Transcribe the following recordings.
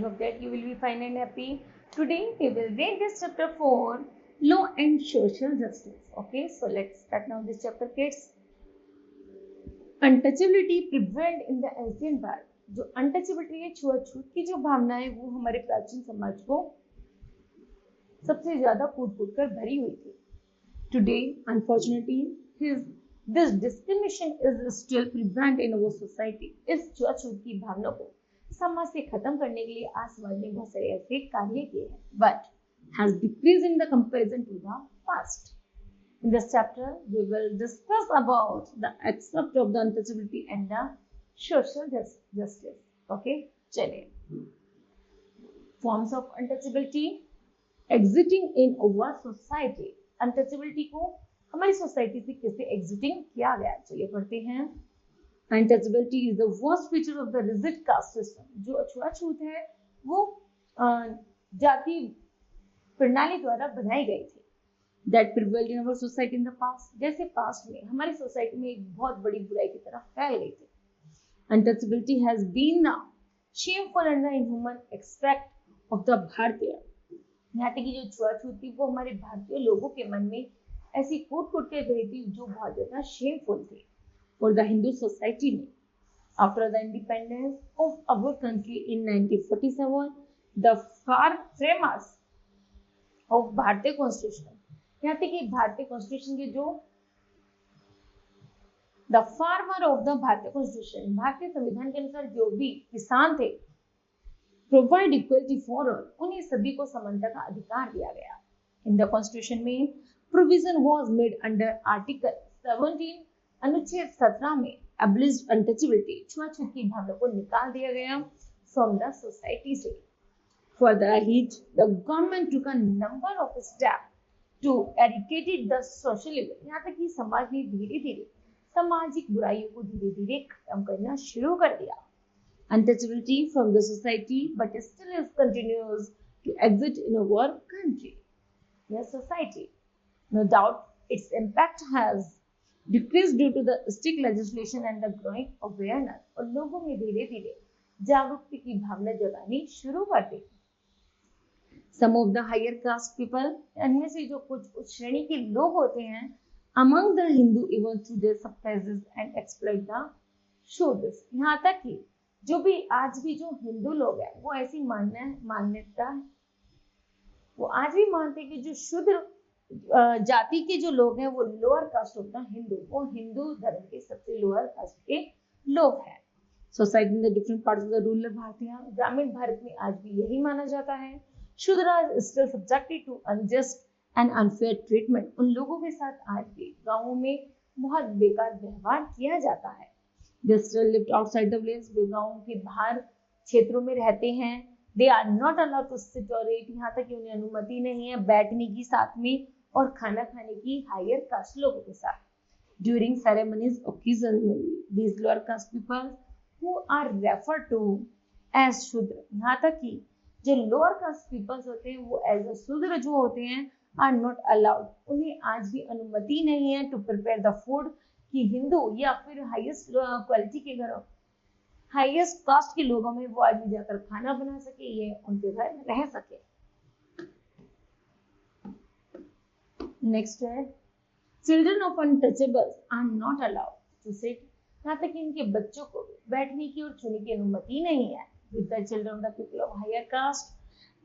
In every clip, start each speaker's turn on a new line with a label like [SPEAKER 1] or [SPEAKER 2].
[SPEAKER 1] hope that you will be fine and happy. Today we will read this chapter 4, Law and Social Justice. Okay, so let's start now this chapter, kids. Untouchability prevailed in the ancient world. जो untouchability है, छुआछूत की जो भावना है, वो हमारे प्राचीन समाज को सबसे ज्यादा कूट-कूट कर भरी हुई थी. Today, unfortunately, this discrimination is still prevalent in our society. इस छुआछूत की भावना को समाज से खत्म करने के लिए आज समाज ने बहुत सारे ऐसे कार्य किए हैं, but has decreased in the comparison to the past. In this chapter, we will discuss about the aspect of the untouchability and the social justice. Okay, चलिए. Forms of untouchability exiting in our society. Untouchability को हमारी society से कैसे exiting किया गया, चलिए पढ़ते हैं. Untouchability is the worst feature of the rigid caste system. जो छुआछूत है वो जाति प्रणाली द्वारा बनाई गई थी. That prevailed in our society in the past. जैसे पास्ट में हमारी सोसाइटी में एक बहुत बड़ी बुराई की तरफ फैल गई थी. Untouchability has been a shameful and inhuman aspect of the भारतीय. यहाँ तक कि जो छुआछूत थी वो हमारे भारतीय लोगों के मन में ऐसी कूट-कूट के गई थी जो बहुत ज्यादा शेमफुल थी. For the Hindu society में after the independence of our country in 1947, the framers of भारतीय कॉन्स्टिट्यूशन, यहाँ तक कि भारतीय कॉन्स्टिट्यूशन के जो द फार्मर ऑफ द भारतीय कॉन्स्टिट्यूशन, भारतीय संविधान के अनुसार जो भी किसान थे, प्रोवाइड इक्वलिटी फॉर ऑल, उन्हें सभी को समानता का अधिकार दिया गया. इन द कॉन्स्टिट्यूशन में provision was made under article 17, अनुच्छेद 17 में एब्लिश्ड अनटचेबिलिटी, छुआछूत की भावना को निकाल दिया गया फ्रॉम द सोसाइटी से. Further hit the government took a number of step to eradicate the social evil. यहाँ तक कि समाज ने धीरे धीरे सामाजिक बुराइयों को धीरे धीरे खत्म करना शुरू कर दिया. Untouchability from the society, but still is continues to exist in our country. Yes, society. No doubt, its impact has decreased due to the strict legislation and the growing awareness. और लोगों में धीरे धीरे जागरूकता की भावना जगानी शुरू कर दी. Some of the higher caste people, इनमें से जो कुछ उच्च श्रेणी के लोग होते हैं, among the Hindu even today suppresses and exploit the Shudras. यहाँ तक कि जो भी आज भी जो हिंदू लोग हैं वो ऐसी मान्यता है, वो आज भी मानते हैं कि जो शूद्र जाति के जो लोग हैं वो lower caste of the Hindu, वो हिंदू धर्म के सबसे लोअर कास्ट के लोग हैं. Society in the different parts of the rural भारतीय, ग्रामीण भारत में आज भी यही माना जाता है. Shudra still subjected to unjust and unfair treatment. उन लोगों के साथ आज भी गांवों में बहुत बेकार व्यवहार किया जाता है. They still lived outside the village. वे गाँव के बाहर क्षेत्रों में रहते हैं. They are not allowed to sit or eat. यहाँ तक कि उन्हें अनुमति नहीं है बैठने की साथ में और खाना खाने की हायर कास्ट लोगों के साथ. During ceremonies, occasionally, these lower caste people who are referred to as शूद्र, यहाँ तक कि जो lower caste peoples होते हैं वो as a शूद्र जो होते हैं are not allowed. उन्हें आज भी अनुमति नहीं है to prepare the food कि हिंदू या फिर हाईएस्ट क्वालिटी के घरों, हाईएस्ट कास्ट के लोगों में वो आदमी जाकर खाना बना सके, ये उनके घर रह सके. नेक्स्ट है children of untouchables are not allowed to sit. यहाँ तक कि इनके बच्चों को बैठने की और छूने की अनुमति नहीं है with the children of the people of higher caste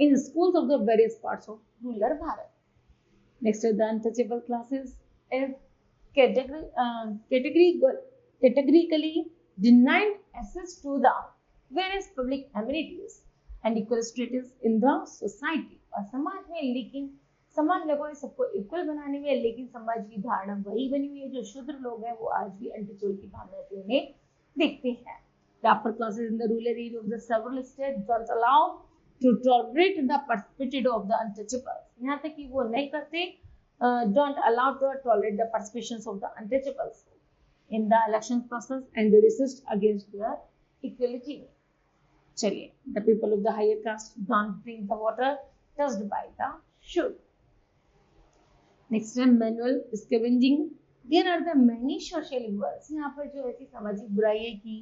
[SPEAKER 1] in schools of the various parts of rural Bharat. Next है the untouchable classes is categorically denied access to the various public amenities and equal status in the society. और समाज में लेकिन समान लोगों ने सबको equal बनाने में, लेकिन समाज की धारणा वही बनी हुई है. जो शूद्र लोग हैं वो आज भी अनटचेबल की भावना से उन्हें देखते हैं. The upper classes in the rural area of the several states don't allow to tolerate the perspective of the untouchables. यहाँ तक कि वो नहीं करते, don't allow to tolerate the participations of the untouchables in the election process and they resist against their equality. चलिए, the people of the higher caste don't drink the water touched by the shudra. Next है manual scavenging. There are the many social evils. यहाँ पर जो ऐसी सामाजिक बुराई है कि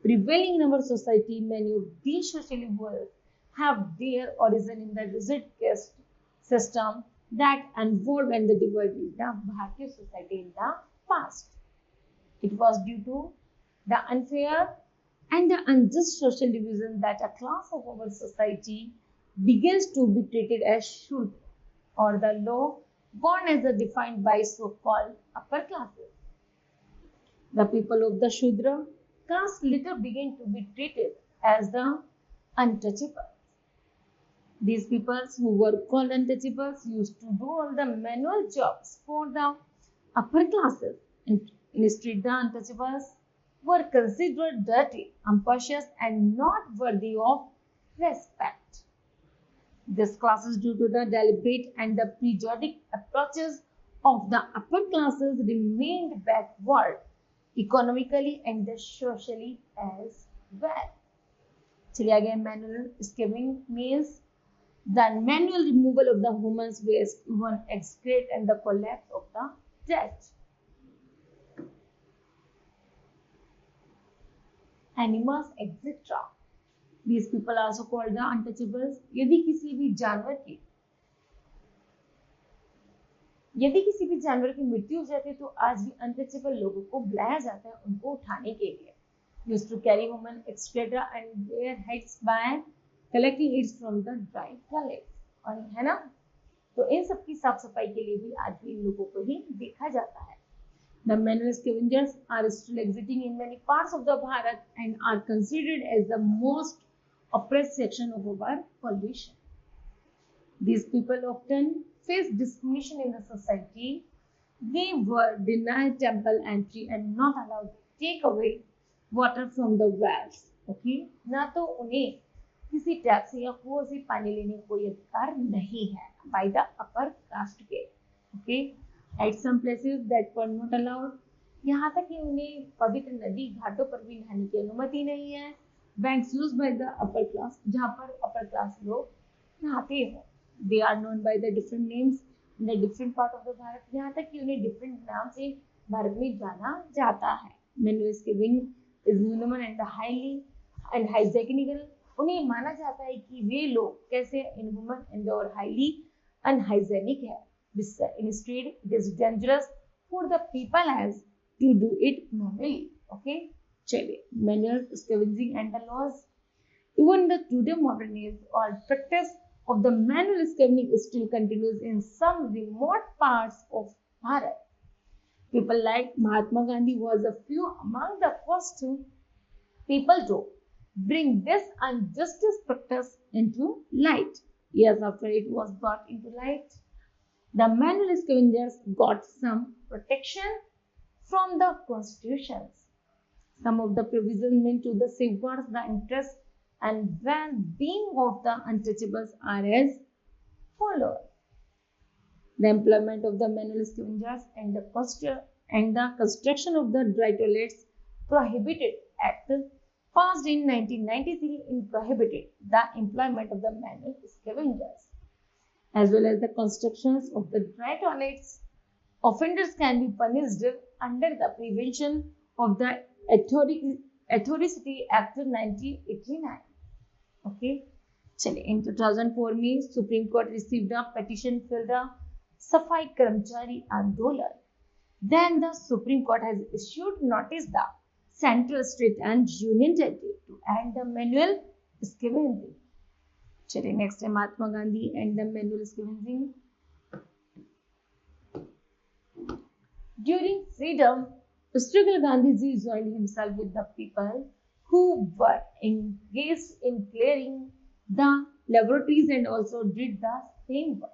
[SPEAKER 1] prevailing in our society, many of these social evils have their origin in the rigid caste system that involved and divided the Bharatiya society in the past. It was due to the unfair and the unjust social division that a class of our society begins to be treated as Shudra, or the low, born as defined by so-called upper classes. The people of the Shudra caste later began to be treated as the untouchables. These peoples who were called untouchables used to do all the manual jobs for the upper classes. Instead, the untouchables were considered dirty, imperious, and not worthy of respect. This class is due to the deliberate and the periodic approaches of the upper classes remained backward economically and socially as well. चलिए again, manual scavenging means the manual removal of the human's waste, even excrete, and the collapse of the dead. Animals, etc. These people are also called the untouchables. यदि किसी भी जानवर की मृत्यु हो जाती है तो आज भी अनटचेबल लोगों को बुलाया जाता है उनको उठाने के लिए. Used to carry human excreta and their heads by collecting it from the dry toilets. और है ना, तो इन सब की साफ सफाई के लिए भी आज भी इन लोगों को ही देखा जाता है. The manual scavengers are still existing in many parts of the Bharat and are considered as the most oppressed section of our population. These people often face discrimination in the society. They were denied temple entry and not allowed to take away water from the wells. Okay? ना तो उन्हें किसी tap से या कुओं से पानी लेने का कोई अधिकार नहीं है by the upper caste के. Okay? At some places that were not allowed. यहाँ तक कि उन्हें पवित्र नदी घाटों पर भी नहाने की अनुमति नहीं है. Banks used by the upper class, जहाँ पर upper class लोग नहाते हो. They are known by the different names in the different part of the Bharat. यहाँ तक कि उन्हें different नाम से भारत में जाना जाता है. Manual scavenging is inhuman and highly and hygienical. उन्हें माना जाता है कि वे लोग कैसे inhuman and और highly unhygienic है. Instead, it is dangerous for the people as to do it manually. Okay, चलिए, manual scavenging and the laws. Even the today modern age or practice of the manual scavenging still continues in some remote parts of Bharat. People like Mahatma Gandhi was a few among the first people to bring this injustice practice into light. Years after it was brought into light, the manual scavengers got some protection from the constitutions. Some of the provisions meant to the safeguards the interests and well-being of the untouchables are as follows. The employment of the manual scavengers and the construction of the dry toilets prohibited act passed in 1993 prohibited the employment of the manual scavengers as well as the constructions of the dry toilets. Offenders can be punished under the Prevention of the Atrocity Act 1989. Okay. चलिए, in 2004 में Supreme Court received a petition for the Safai Karmchari Andolan. Then the Supreme Court has issued notice the Central, State and Union Territory to end the manual scavenging. चलिए, next है Mahatma Gandhi and the manual scavenging. During freedom struggle, Gandhiji joined himself with the people who were engaged in clearing the laboratories and also did the same work.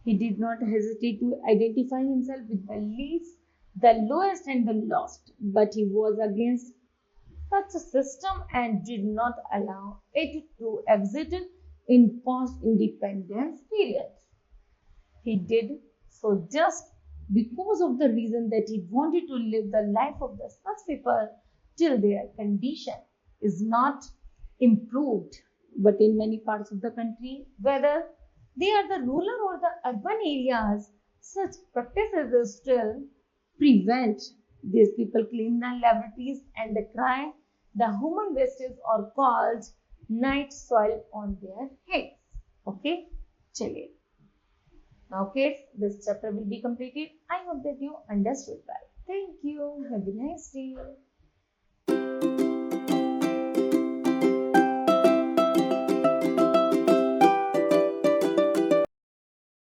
[SPEAKER 1] He did not hesitate to identify himself with the least, the lowest and the lost, but he was against such a system and did not allow it to exist in post-independence period. He did so just because of the reason that he wanted to live the life of the such people till their condition is not improved. But in many parts of the country, whether they are the rural or the urban areas, such practices still prevent. These people clean the laboratories and they cry the human wastes are called night soil on their heads. Okay, chaliye. Now kids, this chapter will be completed. I hope that you understood well. Thank you. Have a nice day.